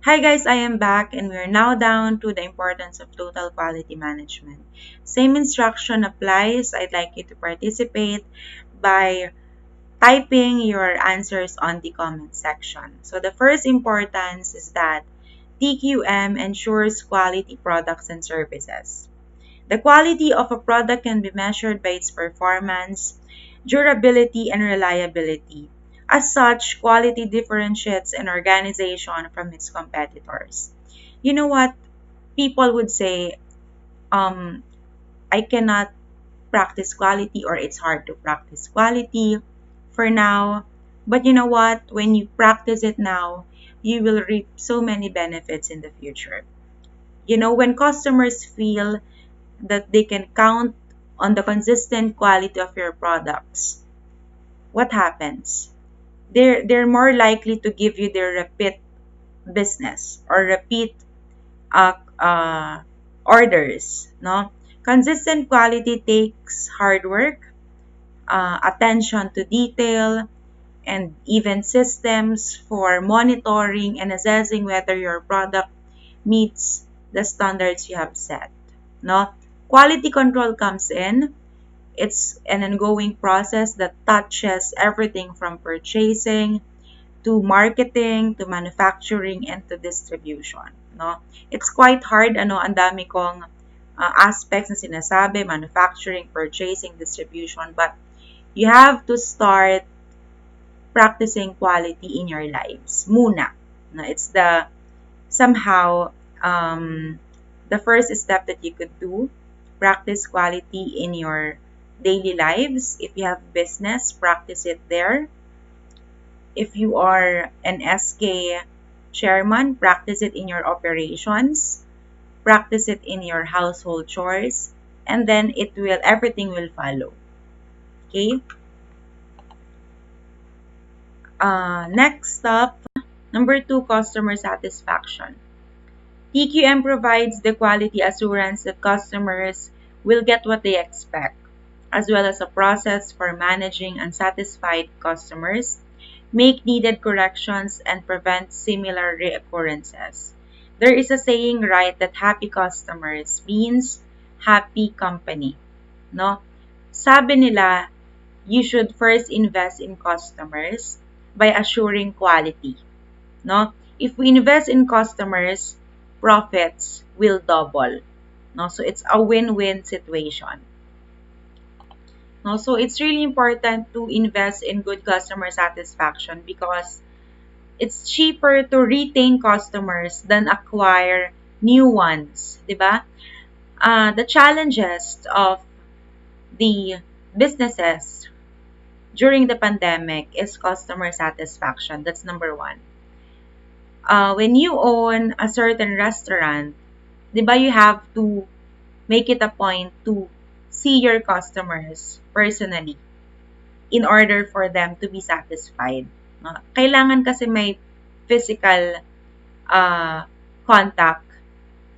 Hi guys, I am back and we are now down to the importance of total quality management. Same instruction applies. I'd like you to participate by typing your answers on the comment section. So the first importance is that TQM ensures quality products and services. The quality of a product can be measured by its performance, durability, and reliability. As such, quality differentiates an organization from its competitors. You know what? People would say, um, I cannot practice quality or it's hard to practice quality for now. But you know what? When you practice it now, you will reap so many benefits in the future. When customers feel that they can count on the consistent quality of your products, what happens? They're more likely to give you their repeat business or repeat uh, uh, orders. No, consistent quality takes hard work, attention to detail, and even systems for monitoring and assessing whether your product meets the standards you have set. No, quality control comes in. It's an ongoing process that touches everything from purchasing to marketing to manufacturing and to distribution. No, it's quite hard. Ang dami kong aspects na sinasabi: manufacturing, purchasing, distribution. But you have to start practicing quality in your lives muna. No, it's the somehow the first step that you could do. Practice quality in your daily lives. If you have business, practice it there. If you are an SK chairman, practice it in your operations. Practice it in your household chores. And then everything will follow. Okay? Next up, number 2, customer satisfaction. TQM provides the quality assurance that customers will get what they expect, as well as a process for managing unsatisfied customers, make needed corrections, and prevent similar reoccurrences. There is a saying, right, that happy customers means happy company. No? Sabi nila, you should first invest in customers by assuring quality. No? If we invest in customers, profits will double. No? So it's a win-win situation. No? So it's really important to invest in good customer satisfaction because it's cheaper to retain customers than acquire new ones, 'di ba? The challenges of the businesses during the pandemic is customer satisfaction. That's number 1. When you own a certain restaurant, di ba, you have to make it a point to see your customers personally in order for them to be satisfied. No? Kailangan kasi may physical uh, contact.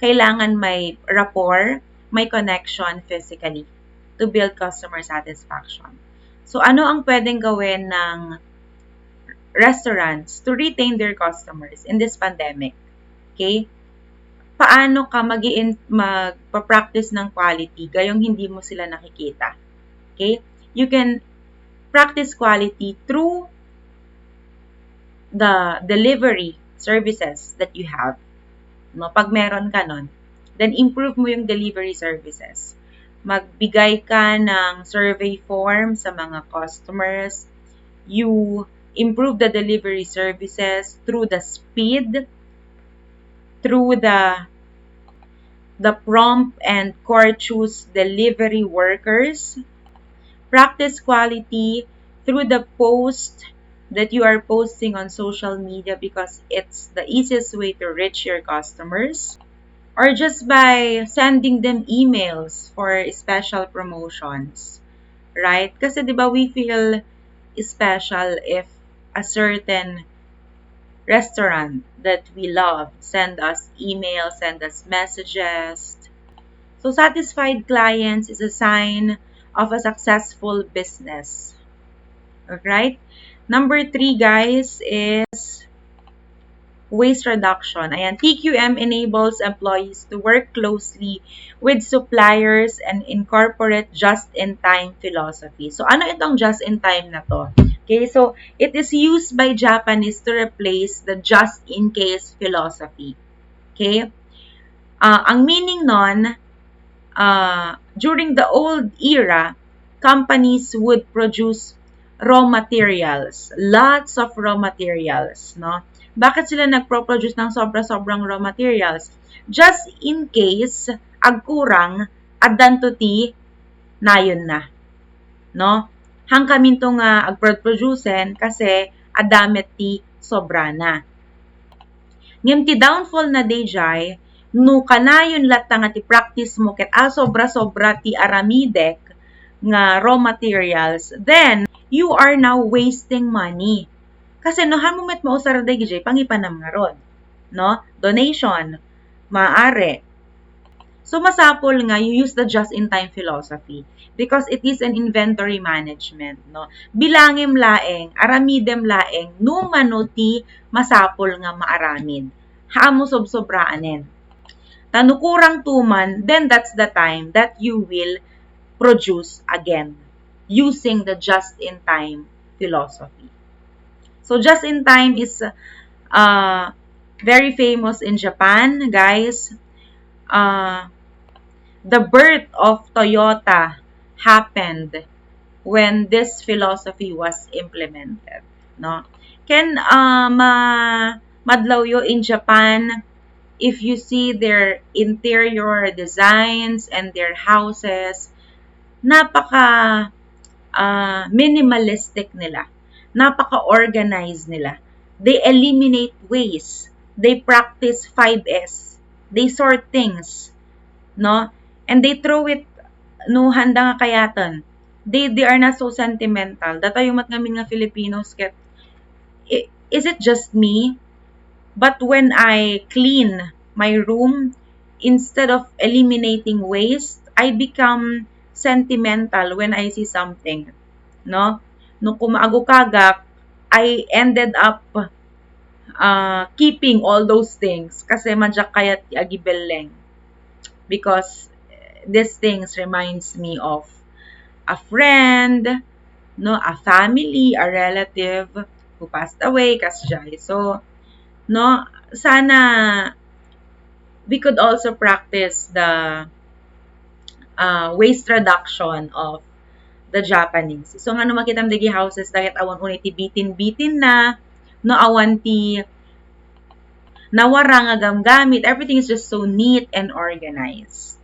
Kailangan may rapport, may connection physically to build customer satisfaction. So, ano ang pwedeng gawin ng restaurants to retain their customers in this pandemic? Okay? Paano ka magpa-practice ng quality gayong hindi mo sila nakikita? Okay? You can practice quality through the delivery services that you have. No, pag meron ka nun, then improve mo yung delivery services. Magbigay ka ng survey form sa mga customers. You improve the delivery services through the speed, through the prompt and courteous delivery workers. Practice quality through the post that you are posting on social media because it's the easiest way to reach your customers. Or just by sending them emails for special promotions, right? Kasi 'di ba we feel special if a certain restaurant that we love send us emails, send us messages. So satisfied clients is a sign of a successful business. Alright? Number 3, guys, is waste reduction. Ayan, TQM enables employees to work closely with suppliers and incorporate just-in-time philosophy. So, ano itong just-in-time na to? Okay, so it is used by Japanese to replace the just-in-case philosophy. Okay? Ang meaning nun, during the old era, companies would produce raw materials, lots of raw materials, no? Bakit sila nagpo-produce ng sobra-sobrang raw materials? Just in case, agkurang, addan to ti, nayon na, no? Hangkamin to nga agproducen kasi adamet ti sobra na. Ngem ti downfall na dayjay, no kanayon latta nga ti practice mo ket sobra-sobra ti aramidek nga raw materials, then you are now wasting money. Kasi no han mo met mausar dayjay pangipanam nga rod, no? Donation, maaari. So masapol nga you use the just-in-time philosophy because it is an inventory management, no? Bilangem laeng, aramidem laeng, no manuti masapol nga maaramid. Haamo sob-sobraanen. Tanukurang tuman, then that's the time that you will produce again using the just-in-time philosophy. So just-in-time is very famous in Japan, guys. The birth of Toyota happened when this philosophy was implemented, no? Ken madlaw yo in Japan, if you see their interior designs and their houses, napaka minimalistic nila. Napaka-organized nila. They eliminate waste. They practice 5S. They sort things, no? And they throw it no handa nga kayatan. They are not so sentimental. Datayo mat ngamin nga Filipinos ket is it just me? But when I clean my room, instead of eliminating waste, I become sentimental when I see something, no? Nung kumaago kagak, I ended up keeping all those things kasi madyak kayat agibeleng, because these things reminds me of a friend, no, a family, a relative who passed away, kasjay. So, no, sana we could also practice the waste reduction of the Japanese. So, nga no makita digi houses, dahil awan unay ti bitin-bitin na, no, awan ti nawara nga gamgamit. Everything is just so neat and organized.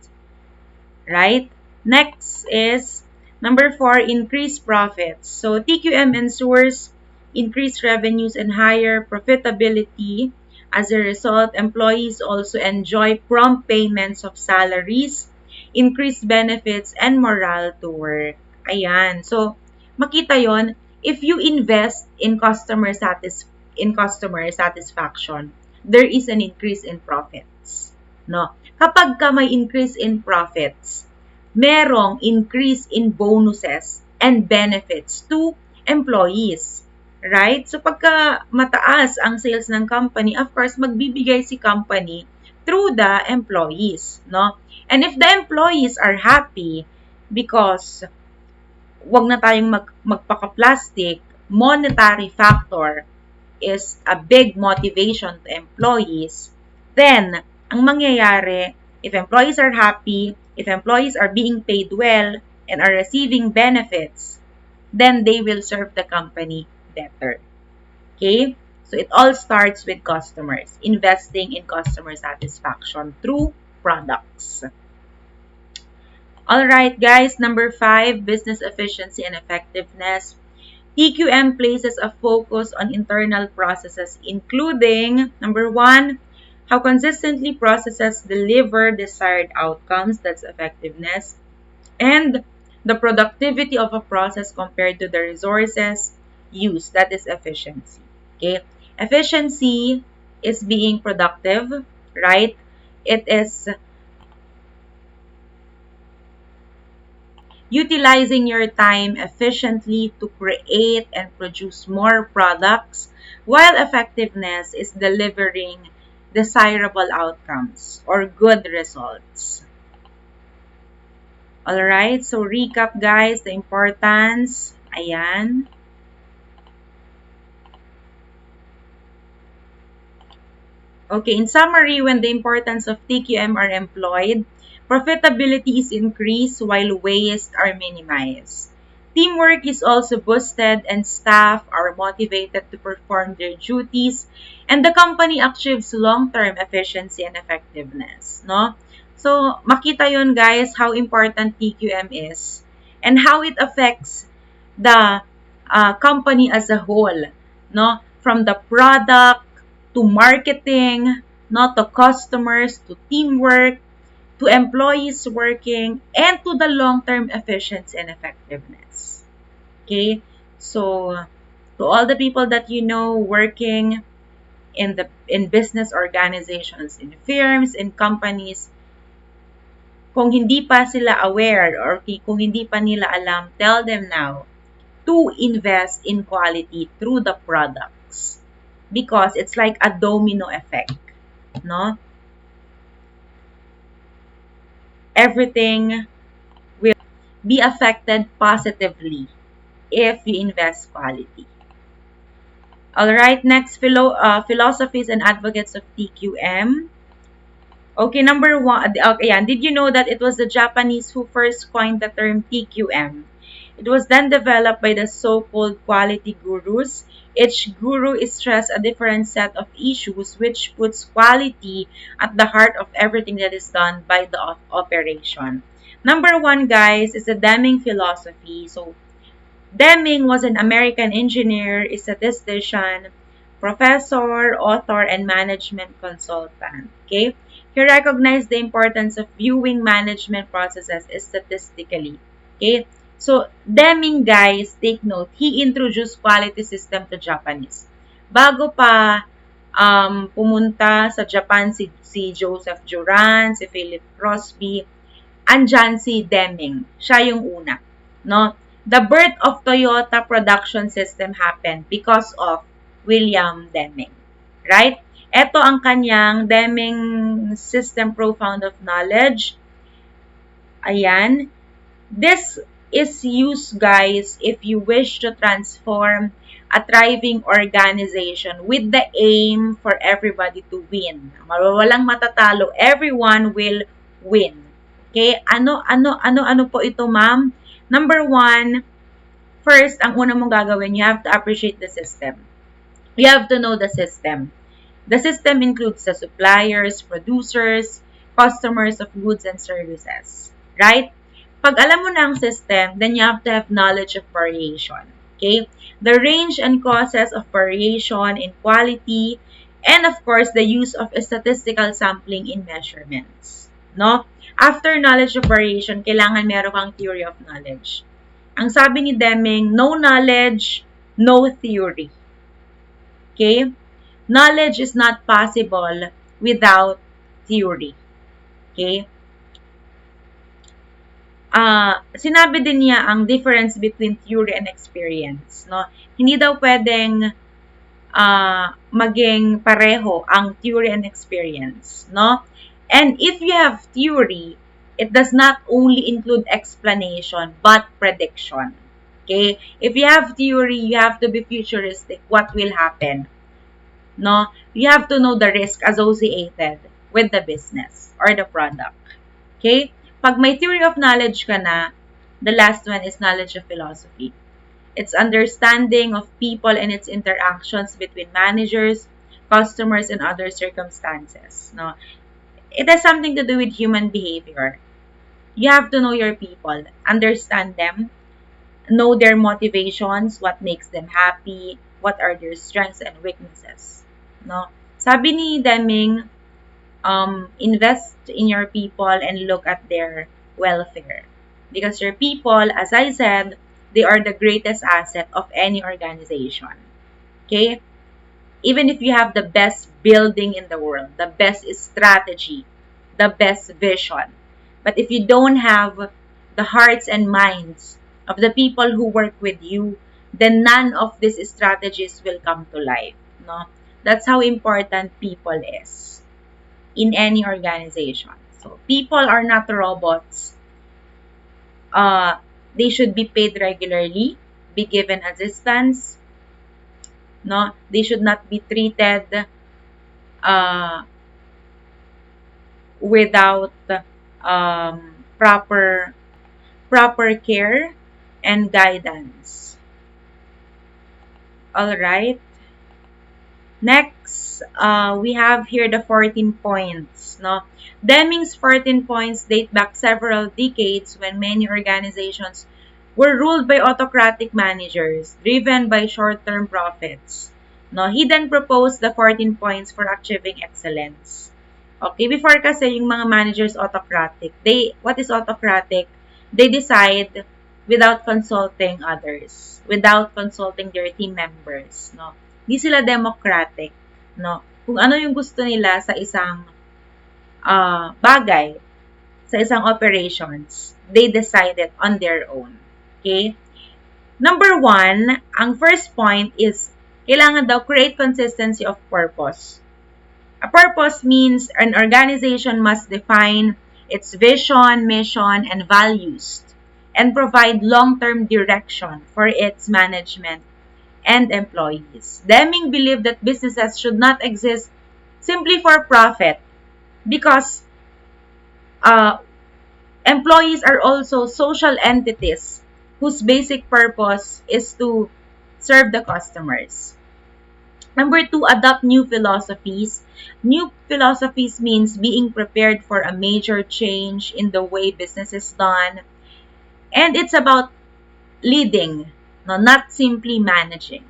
Right? Next is number 4, increase profits. So, TQM ensures increased revenues and higher profitability. As a result, employees also enjoy prompt payments of salaries, increased benefits, and morale to work. Ayan. So, makita yon, if you invest in customer satisfaction, there is an increase in profits, no? Kapag ka may increase in profits, merong increase in bonuses and benefits to employees. Right? So, pagka mataas ang sales ng company, of course, magbibigay si company through the employees, no? And if the employees are happy because wag na tayong magpaka-plastic, monetary factor is a big motivation to employees, then, ang mangyayari, if employees are happy, if employees are being paid well, and are receiving benefits, then they will serve the company better. Okay? So, it all starts with customers. Investing in customer satisfaction through products. Alright, guys. Number 5, business efficiency and effectiveness. TQM places a focus on internal processes, including, number 1, how consistently processes deliver desired outcomes, that's effectiveness, and the productivity of a process compared to the resources used, that is efficiency. Okay? Efficiency is being productive, right? It is utilizing your time efficiently to create and produce more products while effectiveness is delivering desirable outcomes or good results. Alright, so recap guys, the importance. Ayan. Okay, in summary, when the importance of TQM are employed, profitability is increased while waste are minimized. Teamwork is also boosted and staff are motivated to perform their duties and the company achieves long-term efficiency and effectiveness. No? So, makita yon guys how important TQM is and how it affects the company as a whole. No? From the product to marketing, not to customers, to teamwork, to employees working, and to the long-term efficiency and effectiveness. Okay? So, to all the people that you know working in business organizations, in firms, in companies, kung hindi pa sila aware or kung hindi pa nila alam, tell them now to invest in quality through the products because it's like a domino effect, no? Everything will be affected positively if you invest quality. All right, next philosophies and advocates of TQM. Okay, number one. Okay, yan. Did you know that it was the Japanese who first coined the term TQM? It was then developed by the so-called quality gurus. Each guru is stressed a different set of issues which puts quality at the heart of everything that is done by the operation. Number one, guys, is the Deming philosophy. So, Deming was an American engineer, a statistician, professor, author, and management consultant. Okay? He recognized the importance of viewing management processes statistically. Okay? So, Deming, guys, take note, he introduced quality system to Japanese. Bago pa pumunta sa Japan si Joseph Juran, si Philip Crosby, andyan si Deming. Siya yung una. No? The birth of Toyota production system happened because of William Deming. Right? Ito ang kanyang Deming System Profound of Knowledge. Ayan. This is used, guys, if you wish to transform a thriving organization with the aim for everybody to win. Walang matatalo. Everyone will win. Okay? Ano po ito, ma'am? Number one, first, ang una mong gagawin, you have to appreciate the system. You have to know the system. The system includes the suppliers, producers, customers of goods and services. Right? Pag alam mo na ang system, then you have to have knowledge of variation. Okay? The range and causes of variation in quality, and of course, the use of statistical sampling in measurements. No? After knowledge of variation, kailangan meron kang theory of knowledge. Ang sabi ni Deming, no knowledge, no theory. Okay? Knowledge is not possible without theory. Okay? Sinabi din niya ang difference between theory and experience. No? Hindi daw pwedeng maging pareho ang theory and experience. No? And if you have theory, it does not only include explanation, but prediction. Okay? If you have theory, you have to be futuristic. What will happen? No? You have to know the risk associated with the business or the product. Okay? Pag may theory of knowledge ka na, the last one is knowledge of philosophy. It's understanding of people and its interactions between managers, customers, and other circumstances. No? It has something to do with human behavior. You have to know your people, understand them, know their motivations, what makes them happy, what are their strengths and weaknesses. No? Sabi ni Deming, invest in your people and look at their welfare. Because your people, as I said, they are the greatest asset of any organization. Okay? Even if you have the best building in the world, the best strategy, the best vision, but if you don't have the hearts and minds of the people who work with you, then none of these strategies will come to life. no? That's how important people is in any organization. So people are not robots. Uh, they should be paid regularly, be given assistance, no? They should not be treated uh, without proper care and guidance. All right. Next, we have here the 14 points. No, Deming's 14 points date back several decades when many organizations were ruled by autocratic managers driven by short-term profits. No, he then proposed the 14 points for achieving excellence. Okay, before kasi yung mga managers autocratic. What is autocratic? They decide without consulting others, without consulting their team members, no? Di sila democratic, no? Kung ano yung gusto nila sa isang bagay, sa isang operations, they decide it on their own. Okay? Number one, ang first point is, kailangan daw create consistency of purpose. A purpose means an organization must define its vision, mission, and values and provide long-term direction for its management and employees. Deming believed that businesses should not exist simply for profit because uh, employees are also social entities whose basic purpose is to serve the customers. Number two, adopt new philosophies. New philosophies means being prepared for a major change in the way business is done. And it's about leading, no, not simply managing.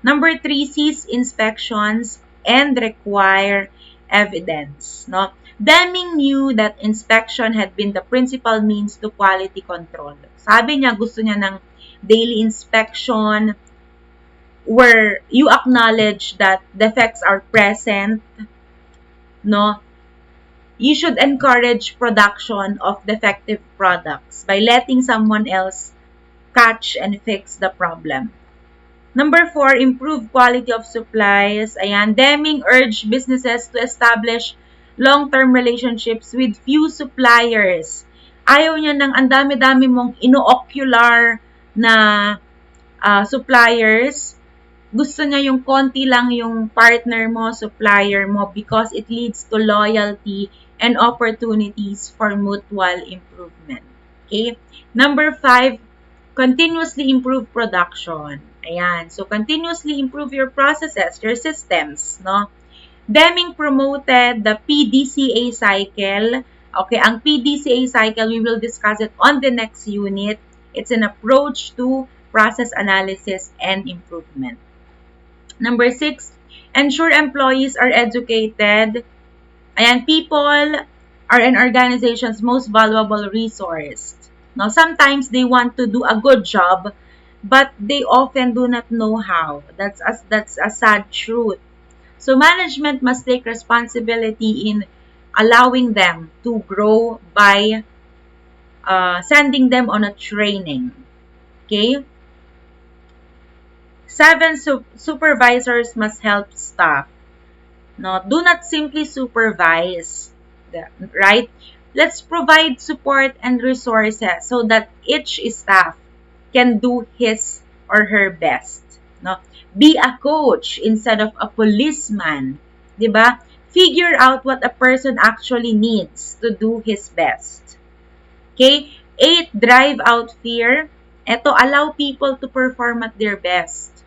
Number three, cease inspections and require evidence. No? Deming knew that inspection had been the principal means to quality control. Sabi niya, gusto niya ng daily inspection where you acknowledge that defects are present. No? You should encourage production of defective products by letting someone else catch and fix the problem. Number four, improve quality of supplies. Ayan, Deming urged businesses to establish long-term relationships with few suppliers. Ayaw niya ng ang dami-dami mong ino-ocular na suppliers. Gusto niya yung konti lang yung partner mo, supplier mo, because it leads to loyalty and opportunities for mutual improvement. Okay? Number five, continuously improve production. Ayan. So, continuously improve your processes, your systems, no? Deming promoted the PDCA cycle. Okay, ang PDCA cycle, we will discuss it on the next unit. It's an approach to process analysis and improvement. Number six, ensure employees are educated. Ayan, people are an organization's most valuable resource. Now, sometimes they want to do a good job, but they often do not know how. That's a sad truth. So management must take responsibility in allowing them to grow by sending them on a training. Okay? Seven, supervisors must help staff. No, do not simply supervise, right? Let's provide support and resources so that each staff can do his or her best. No? Be a coach instead of a policeman. Diba? Figure out what a person actually needs to do his best. Okay? 8, drive out fear. Ito, allow people to perform at their best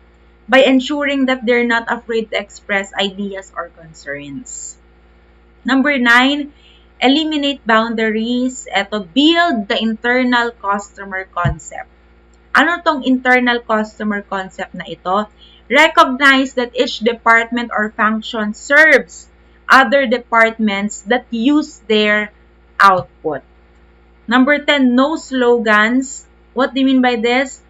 by ensuring that they're not afraid to express ideas or concerns. Number 9, eliminate boundaries. Ito, build the internal customer concept. Ano tong internal customer concept na ito? Recognize that each department or function serves other departments that use their output. Number 10, no slogans. What do you mean by this?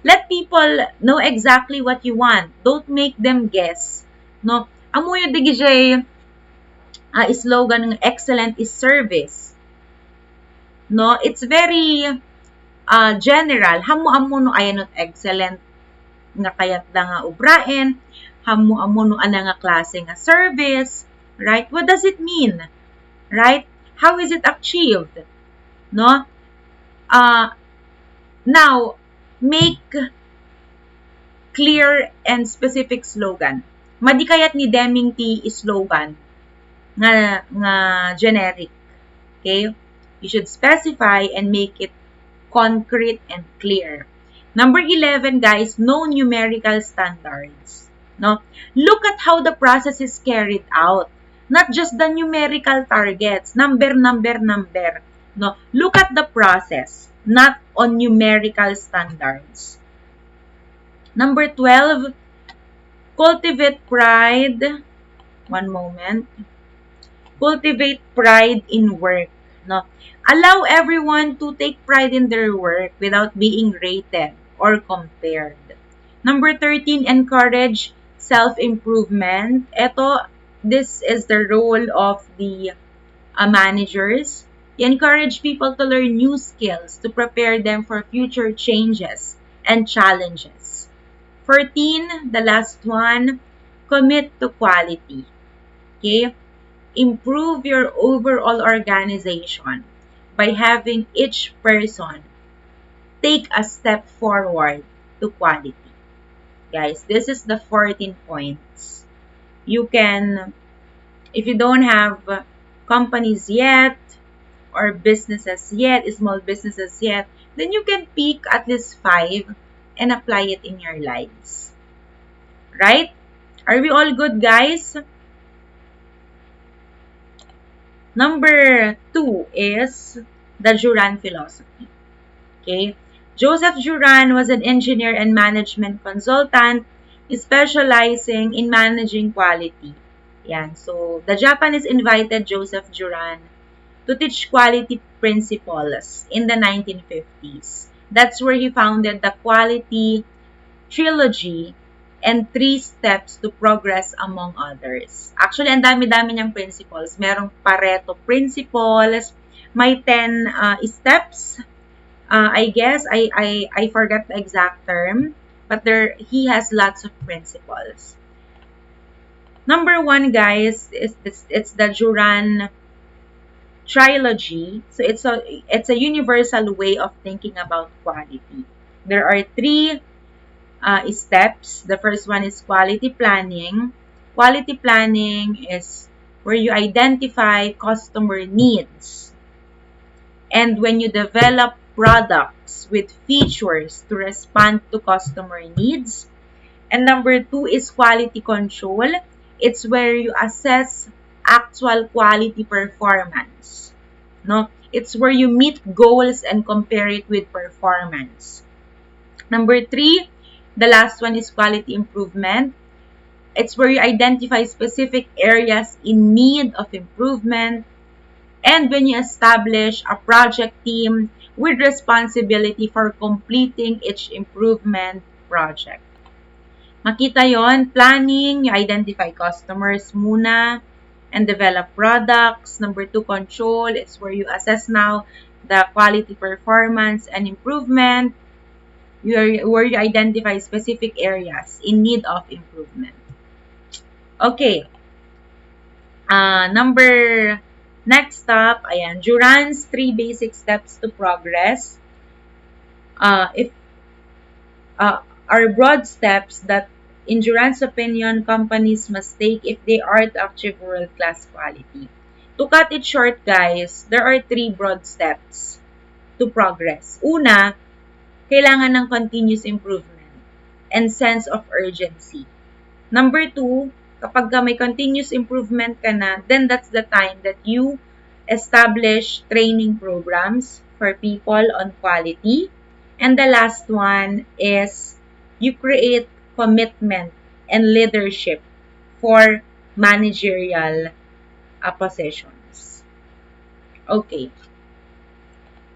Let people know exactly what you want. Don't make them guess. No? Amo yung digijay slogan ng excellent is service. No? It's very general. Hamo no ayanot excellent nga kayat da nga ubraen. amo no ana nga klase nga service, right? What does it mean, right? How is it achieved, no? Now, make clear and specific slogan. Madikayat ni Deming T slogan nga generic. Okay? You should specify and make it concrete and clear. Number 11, guys, no numerical standards. No? Look at how the process is carried out. Not just the numerical targets, number. No? Look at the process, not on numerical standards. Number 12, cultivate pride. One moment. Cultivate pride in work. No? Allow everyone to take pride in their work without being rated or compared. Number 13, encourage self-improvement. This is the role of the managers. Encourage people to learn new skills to prepare them for future changes and challenges. 14, the last one, commit to quality. Okay? Improve your overall organization by having each person take a step forward to quality. Guys, this is the 14 points. You can, if you don't have companies yet or businesses yet, small businesses yet, then you can pick at least 5 and apply it in your lives. Right? Are we all good, guys? Number 2 is the Julian philosophy. Okay? Joseph Julian was an engineer and management consultant specializing in managing quality. Yan. So, the Japanese invited Joseph Julian to teach quality principles in the 1950s. That's where he founded the quality Trilogy and 3 steps to progress among others. Actually, ang dami-dami niyang principles. Merong Pareto principles, may 10 steps. I guess I forgot the exact term, but he has lots of principles. Number 1, guys, is it's the Julian Trilogy. So it's a universal way of thinking about quality. There are 3 steps. The first one is quality planning. Quality planning is where you identify customer needs. And when you develop products with features to respond to customer needs. And number 2 is quality control. It's where you assess actual quality performance. No? It's where you meet goals and compare it with performance. Number 3, the last one is quality improvement. It's where you identify specific areas in need of improvement. And when you establish a project team with responsibility for completing each improvement project. Makita yon, planning, you identify customers muna and develop products. Number 2, control. It's where you assess now the quality performance and improvement. Where you identify specific areas in need of improvement. Okay. Next stop, ayan, Julian's 3 basic steps to progress. Are broad steps that, in Julian's opinion, companies must take if they are to achieve world-class quality. To cut it short, guys, there are 3 broad steps to progress. Una, kailangan ng continuous improvement and sense of urgency. Number 2, kapag may continuous improvement ka na, then that's the time that you establish training programs for people on quality. And the last one is you create commitment and leadership for managerial positions. Okay.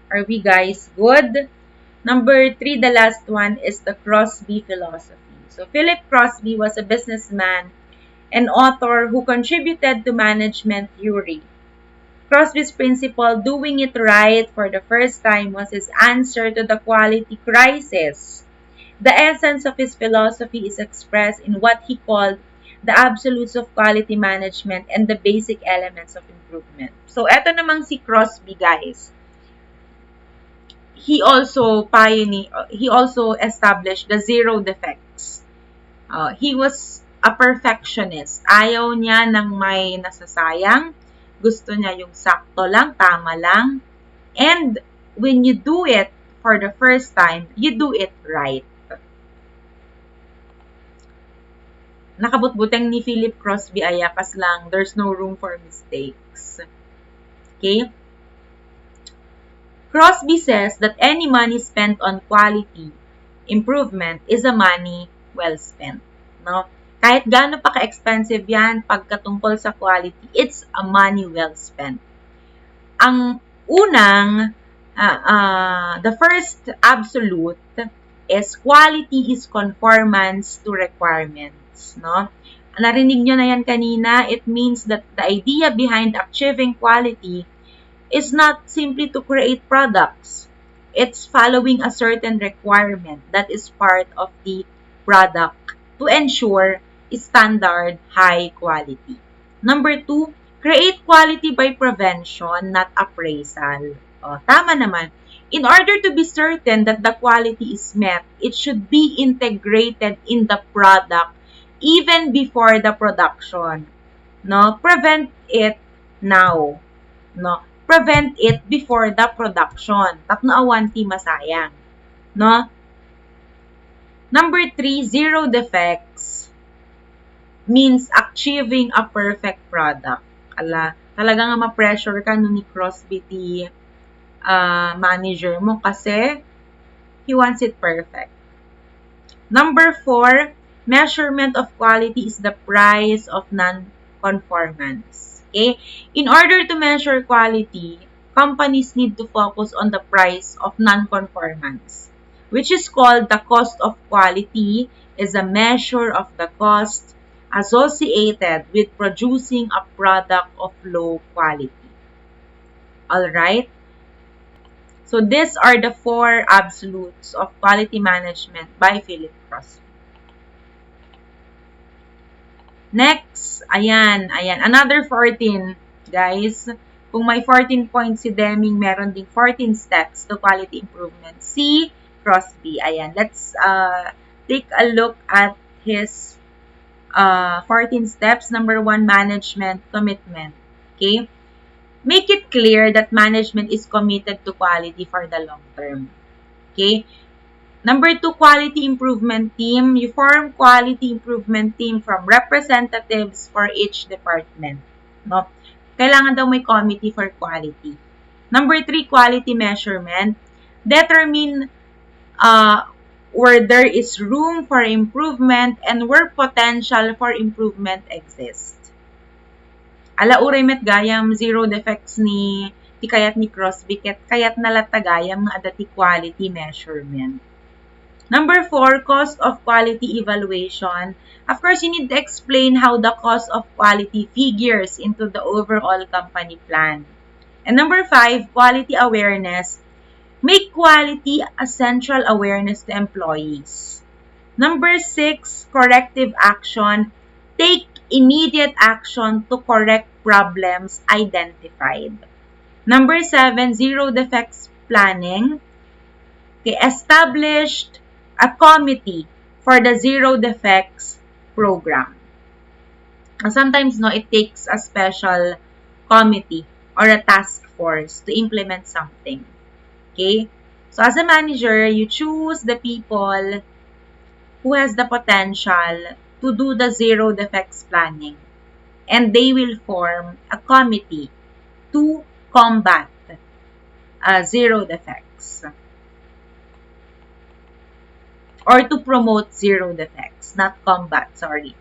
Are we guys good? Number 3, the last one, is the Crosby Philosophy. So Philip Crosby was a businessman and author who contributed to management theory. Crosby's principle, doing it right for the first time, was his answer to the quality crisis The essence of his philosophy is expressed in what he called the absolutes of quality management and the basic elements of improvement. So, eto namang si Crosby, guys. He also established the zero defects. He was a perfectionist. Ayaw niya ng may nasasayang. Gusto niya yung sakto lang, tama lang. And when you do it for the first time, you do it right. Nakabutbuteng ni Philip Crosby ayakas lang, there's no room for mistakes. Okay? Crosby says that any money spent on quality improvement is a money well spent. No? Kahit gaano pa ka-expensive yan, pagkatungkol sa quality, it's a money well spent. Ang unang, the first absolute is quality is conformance to requirements. No? Narinig nyo na yan kanina, it means that the idea behind achieving quality is not simply to create products. It's following a certain requirement that is part of the product to ensure standard high quality. Number 2, create quality by prevention, not appraisal. Tama naman. In order to be certain that the quality is met, it should be integrated in the product even before the production. No? Prevent it now. No? Prevent it before the production. Tapno awanti masayang. No? Number 3, zero defects means achieving a perfect product. Talaga nga ma-pressure ka no ni Crosby manager mo kasi he wants it perfect. Number 4, measurement of quality is the price of non-conformance. Okay? In order to measure quality, companies need to focus on the price of non-conformance, which is called the cost of quality, is a measure of the cost associated with producing a product of low quality. Alright? So these are the 4 absolutes of quality management by Philip Crosby. Next, ayan, another 14, guys. Kung may 14 points si Deming, meron ding 14 steps to quality improvement. Si Crosby, ayan. Let's take a look at his 14 steps. Number 1, management commitment. Okay? Make it clear that management is committed to quality for the long term. Okay? Number 2, quality improvement team. You form quality improvement team from representatives for each department. No? Kailangan daw may committee for quality. Number 3, quality measurement. Determine where there is room for improvement and where potential for improvement exists. Alauray met gayam zero defects ni kayat ni Crosby kayat nalatagayam nga adati quality measurement. Number 4, cost of quality evaluation. Of course, you need to explain how the cost of quality figures into the overall company plan. And number 5, quality awareness. Make quality a central awareness to employees. Number 6, corrective action. Take immediate action to correct problems identified. Number 7, zero defects planning. Okay, established a committee for the zero defects program. Sometimes, no, it takes a special committee or a task force to implement something. Okay? So, as a manager, you choose the people who has the potential to do the zero defects planning. And they will form a committee to combat zero defects. Or to promote zero defects, not combat, sorry.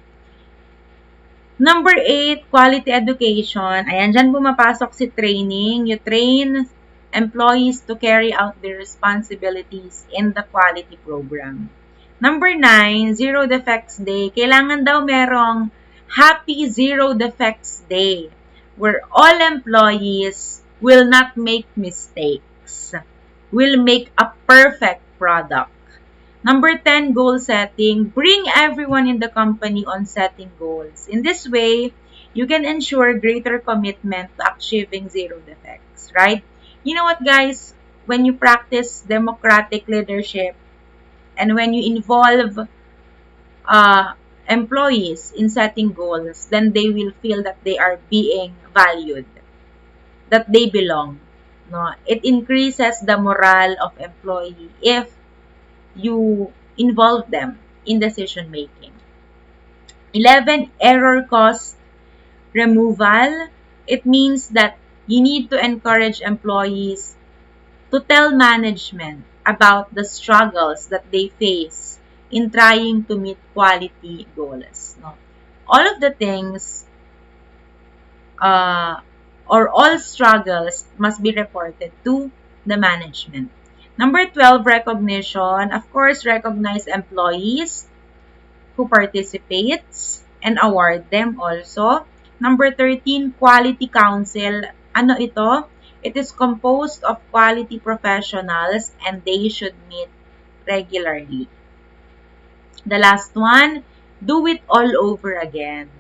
Number 8, quality education. Ayan, dyan pumapasok si training. You train employees to carry out their responsibilities in the quality program. Number 9, zero defects day. Kailangan daw merong happy zero defects day where all employees will not make mistakes, will make a perfect product. Number 10, goal setting. Bring everyone in the company on setting goals. In this way, you can ensure greater commitment to achieving zero defects, right? You know what, guys? When you practice democratic leadership and when you involve employees in setting goals, then they will feel that they are being valued, that they belong. No, it increases the morale of employee if you involve them in decision making. 11, error cost removal. It means that you need to encourage employees to tell management about the struggles that they face in trying to meet quality goals. No? All of the things uh, or all struggles must be reported to the management. Number 12, recognition. Of course, recognize employees who participates and award them also. Number 13, quality council. Ano ito? It is composed of quality professionals and they should meet regularly. The last one, do it all over again.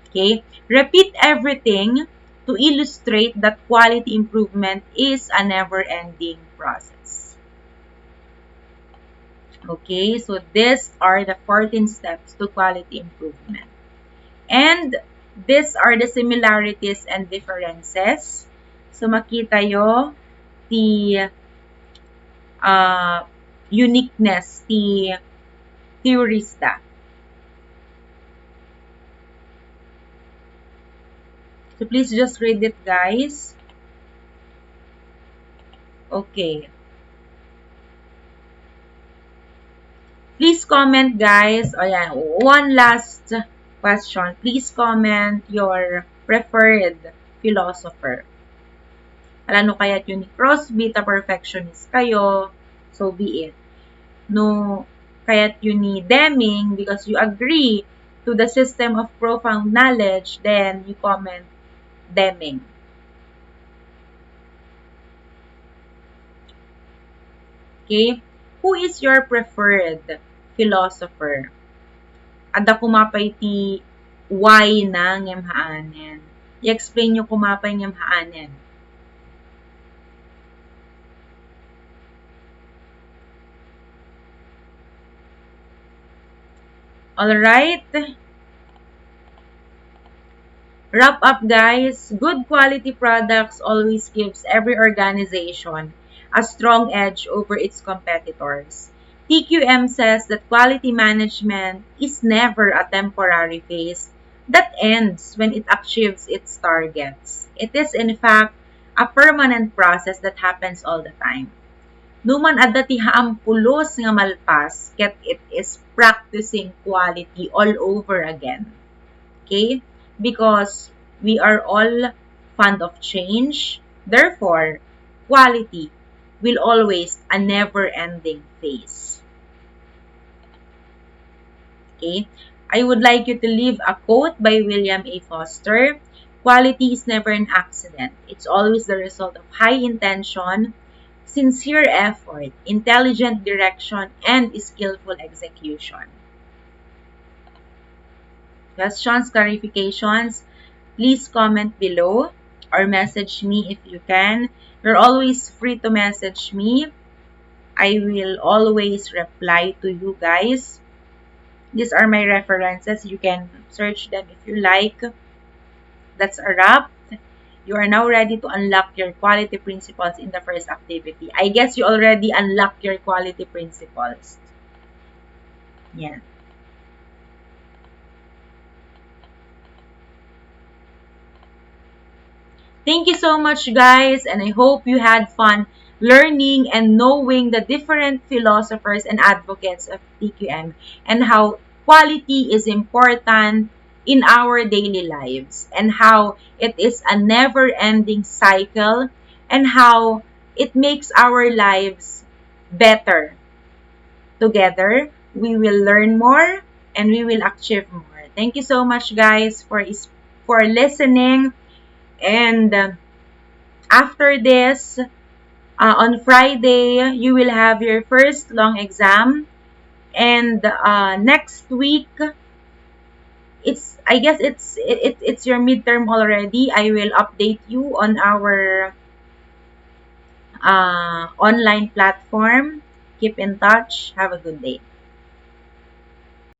Okay? Repeat everything to illustrate that quality improvement is a never-ending process. Okay, so these are the 14 steps to quality improvement. And these are the similarities and differences. So makita yo the uniqueness, the theorista. So please just read it, guys. Okay. Please comment, guys. Oh, yeah. One last question. Please comment your preferred philosopher. Ano kaya't yun ni Crosby, ta perfectionist kayo, so be it. No, kaya't yun ni Deming, because you agree to the system of profound knowledge, then you comment Deming. Okay? Who is your preferred philosopher? Ada kumapay ti why na ngem haanen. I-explain nyo kumapay ngem haanen. Alright? Wrap up, guys. Good quality products always gives every organization a strong edge over its competitors. TQM says that quality management is never a temporary phase that ends when it achieves its targets. It is, in fact, a permanent process that happens all the time. Numan adda ti haampulos nga malpas, ket it is practicing quality all over again. Okay? Because we are all fond of change. Therefore, quality will always a never-ending phase. Okay? I would like you to leave a quote by William A. Foster. Quality is never an accident. It's always the result of high intention, sincere effort, intelligent direction, and skillful execution. Questions, clarifications, please comment below or message me if you can. You're always free to message me. I will always reply to you guys. These are my references. You can search them if you like. That's a wrap. You are now ready to unlock your quality principles in the first activity. I guess you already unlocked your quality principles. Yeah. Thank you so much, guys, and I hope you had fun learning and knowing the different philosophers and advocates of TQM and how quality is important in our daily lives and how it is a never-ending cycle and how it makes our lives better. Together, we will learn more and we will achieve more. Thank you so much, guys, for listening. And after this, on Friday, you will have your first long exam. And next week, I guess it's your midterm already. I will update you on our online platform. Keep in touch. Have a good day.